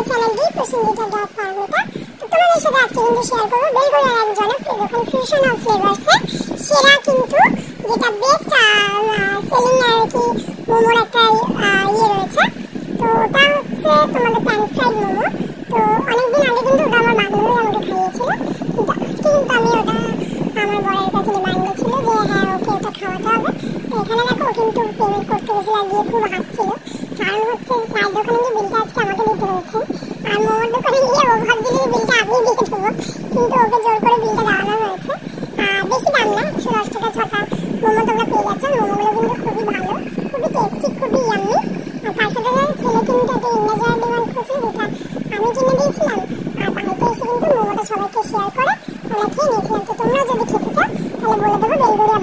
চ্যানেলটি প্রসেনজিতা ডট ফার্মিতা। তো তোমাদের সাথে আজকে কিন্তু শেয়ার করবো বেলগড়িয়ার এক জনপ্রিয় দোকান ফিউশন অফ ফ্লেভার্সের সেরা কিন্তু যেটা বেস্ট সেলিং আর কি মোমোর একটা রয়েছে। তো ওটা হচ্ছে তোমাদের প্যান ফ্রাইড মোমো। তো অনেকদিন আগে কিন্তু ওটা আমার বান্ধবী আমাকে খাইয়েছিল, কিন্তু আজকে কিন্তু আমি ওটা আমার বরের কাছে ডিমান্ড ছিল যে হ্যাঁ ওকে ওটা খাওয়াতে হবে। তো এখানে দেখো কিন্তু পেমেন্ট করতে গেছিল আর গিয়ে খুব হাসছিল, কারণ হচ্ছে চায়ের দোকানে গিয়ে বিলটা আজকে আমাকে দিতে হয়েছে, আর মোমোর দোকানে গিয়ে ও ভাবছিল যে বিলটা আমি দিয়ে দেবো, কিন্তু ওকে জোর করে বিলটা দেওয়ানো হয়েছে। বেশি দাম না, 110 টাকা 6টা মোমো তোমরা পেয়ে যাচ্ছ। মোমোগুলো কিন্তু খুবই ভালো, খুবই টেস্টি, খুবই ইয়াম্মি। আর তার সাথে ছেলে কিন্তু একটা ইন্ডাজার ডিমান্ড করছিল, যেটা আমি কিনে দিয়েছিলাম। আর বাড়িতে এসে কিন্তু মোমোটা সবাইকে শেয়ার করে আমরা খেয়ে নিয়েছিলাম। তো তোমরাও যদি খেতে চাও তাহলে বলে দেবো বেলগড়িয়া